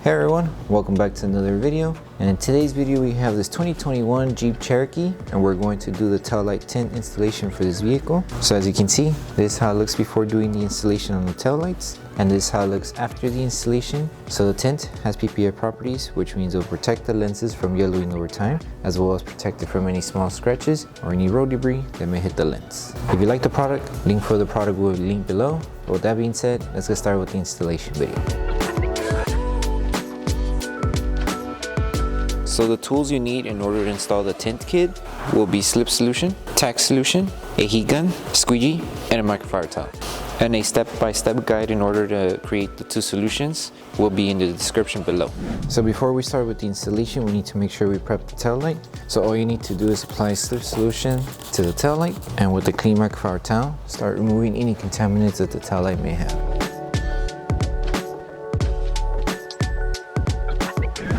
Hey everyone, welcome back to another video. And in today's video we have this 2021 Jeep Cherokee and we're going to do the Taillight Tint installation for this vehicle. So as you can see, this is how it looks before doing the installation on the taillights, and this is how it looks after the installation. So the tint has PPF properties, which means it will protect the lenses from yellowing over time, as well as protect it from any small scratches or any road debris that may hit the lens. If you like the product, link for the product will be linked below. But with that being said, let's get started with the installation video. So the tools you need in order to install the tint kit will be Slip Solution, Tack Solution, a heat gun, squeegee, and a microfiber towel. And a step-by-step guide in order to create the two solutions will be in the description below. So before we start with the installation, we need to make sure we prep the tail light. So all you need to do is apply Slip Solution to the tail light, and with the clean microfiber towel, start removing any contaminants that the tail light may have.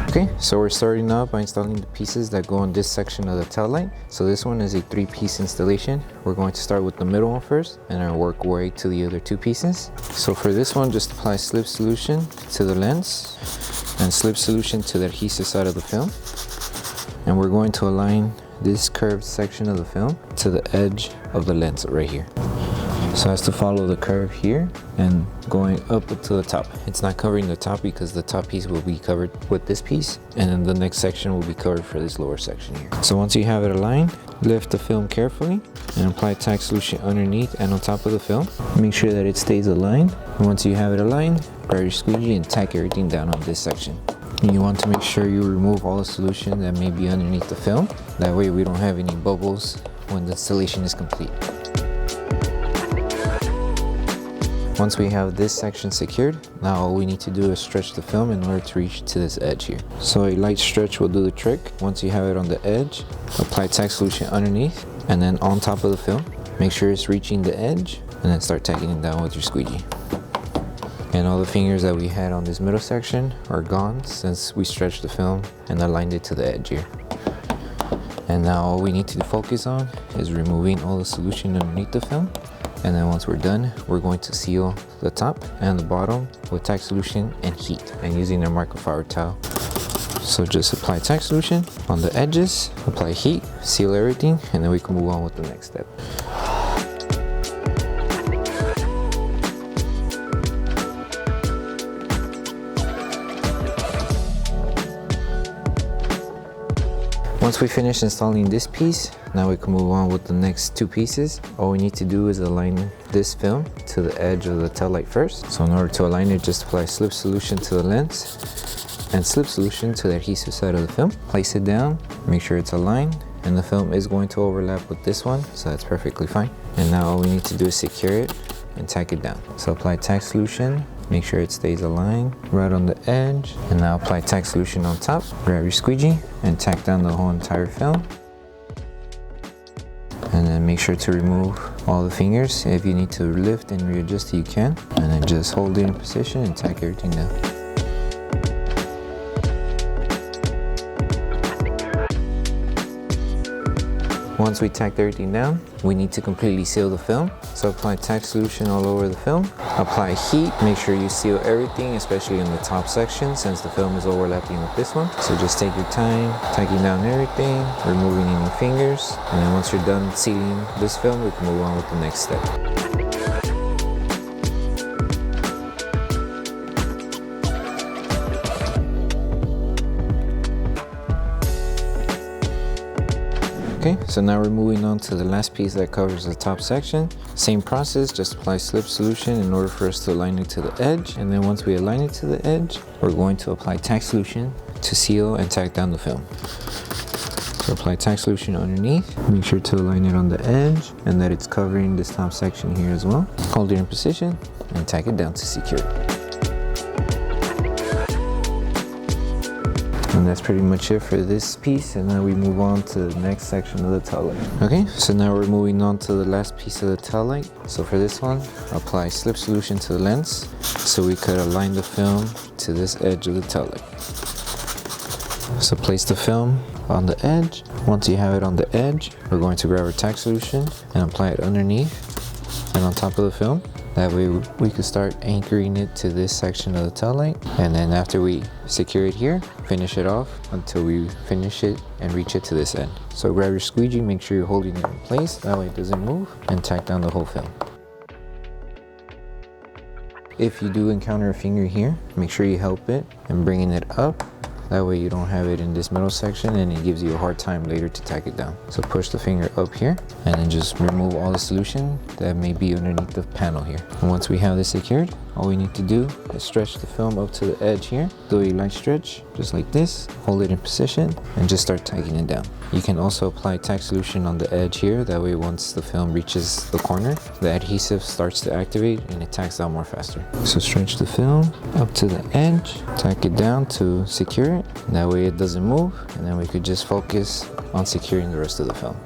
Okay, so we're starting out by installing the pieces that go on this section of the tail light. So this one is a 3-piece installation. We're going to start with the middle one first and then work our way to the other 2 pieces. So for this one, just apply Slip Solution to the lens and Slip Solution to the adhesive side of the film. And we're going to align this curved section of the film to the edge of the lens right here. So it has to follow the curve here and going up to the top. It's not covering the top because the top piece will be covered with this piece, and then the next section will be covered for this lower section here. So once you have it aligned, lift the film carefully and apply Tack Solution underneath and on top of the film. Make sure that it stays aligned. And once you have it aligned, grab your squeegee and tack everything down on this section. And you want to make sure you remove all the solution that may be underneath the film. That way we don't have any bubbles when the installation is complete. Once we have this section secured, now all we need to do is stretch the film in order to reach to this edge here. So a light stretch will do the trick. Once you have it on the edge, apply Tack Solution underneath and then on top of the film. Make sure it's reaching the edge and then start tacking it down with your squeegee. And all the fingers that we had on this middle section are gone since we stretched the film and aligned it to the edge here. And now all we need to focus on is removing all the solution underneath the film. And then once we're done, we're going to seal the top and the bottom with Tack Solution and heat and using our microfiber towel. So just apply Tack Solution on the edges, apply heat, seal everything, and then we can move on with the next step. Once we finish installing this piece, now we can move on with the next 2 pieces. All we need to do is align this film to the edge of the tail light first. So in order to align it, just apply Slip Solution to the lens and Slip Solution to the adhesive side of the film. Place it down, make sure it's aligned, and the film is going to overlap with this one, so that's perfectly fine. And now all we need to do is secure it and tack it down. So apply Tack Solution, make sure it stays aligned right on the edge, and now apply Tack Solution on top. Grab your squeegee and tack down the whole entire film. And then make sure to remove all the fingers. If you need to lift and readjust, you can. And then just hold it in position and tack everything down. Once we tacked everything down, we need to completely seal the film. So apply Tack Solution all over the film. Apply heat, make sure you seal everything, especially in the top section since the film is overlapping with this one. So just take your time, tacking down everything, removing any fingers. And then once you're done sealing this film, we can move on with the next step. Okay, so now we're moving on to the last piece that covers the top section. Same process, just apply Slip Solution in order for us to align it to the edge. And then once we align it to the edge, we're going to apply Tack Solution to seal and tack down the film. So apply Tack Solution underneath, make sure to align it on the edge and that it's covering this top section here as well. Hold it in position and tack it down to secure it. And that's pretty much it for this piece, and now we move on to the next section of the tail light. Okay, so now we're moving on to the last piece of the tail light. So for this one, apply Slip Solution to the lens so we could align the film to this edge of the tail light. So place the film on the edge. Once you have it on the edge, we're going to grab our Tack Solution and apply it underneath and on top of the film. That way we could start anchoring it to this section of the tail light. And then after we secure it here, finish it off until we finish it and reach it to this end. So grab your squeegee, make sure you're holding it in place, that way it doesn't move, and tack down the whole film. If you do encounter a finger here, make sure you help it and bringing it up. That way you don't have it in this middle section and it gives you a hard time later to tack it down. So push the finger up here and then just remove all the solution that may be underneath the panel here. And once we have this secured, all we need to do is stretch the film up to the edge here. Do a light stretch, just like this. Hold it in position and just start tacking it down. You can also apply tack solution on the edge here. That way once the film reaches the corner, the adhesive starts to activate and it tacks down more faster. So stretch the film up to the edge, tack it down to secure it. That way it doesn't move, and then we could just focus on securing the rest of the film.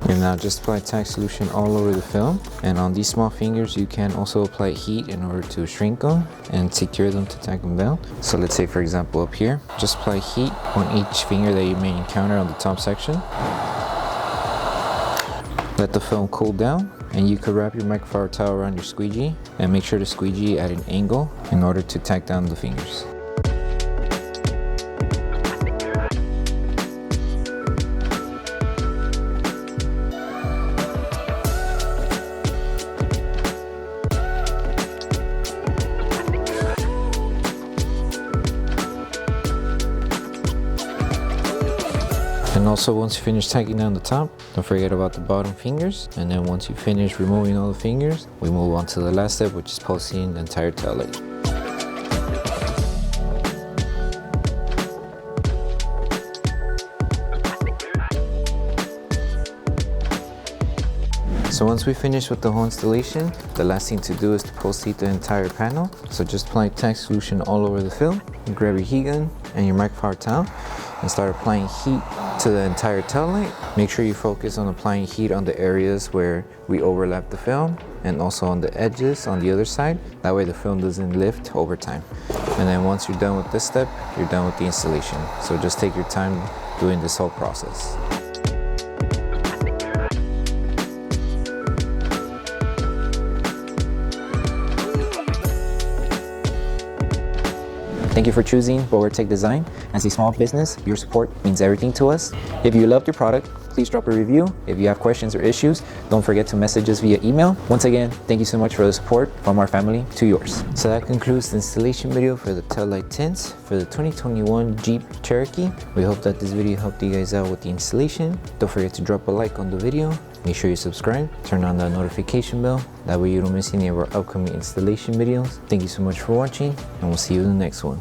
And now just apply tack solution all over the film, and on these small fingers you can also apply heat in order to shrink them and secure them to tack them down. So let's say for example up here, just apply heat on each finger that you may encounter on the top section. Let the film cool down, and you could wrap your microfiber towel around your squeegee and make sure to squeegee at an angle in order to tack down the fingers. And also once you finish tacking down the top, don't forget about the bottom fingers. And then once you finish removing all the fingers, we move on to the last step, which is posting the entire tail light. So once we finish with the whole installation, the last thing to do is to post heat the entire panel. So just apply tack solution all over the film. Grab your heat gun and your microfiber towel and start applying heat to the entire tail light. Make sure you focus on applying heat on the areas where we overlap the film and also on the edges on the other side. That way the film doesn't lift over time. And then once you're done with this step, you're done with the installation. So just take your time doing this whole process. Thank you for choosing Bogar Tech Design. As a small business, your support means everything to us. If you loved your product, please drop a review. If you have questions or issues, don't forget to message us via email. Once again, thank you so much for the support from our family to yours. So that concludes the installation video for the Taillight tints for the 2021 Jeep Cherokee. We hope that this video helped you guys out with the installation. Don't forget to drop a like on the video. Make sure you subscribe, turn on that notification bell. That way you don't miss any of our upcoming installation videos. Thank you so much for watching, and we'll see you in the next one.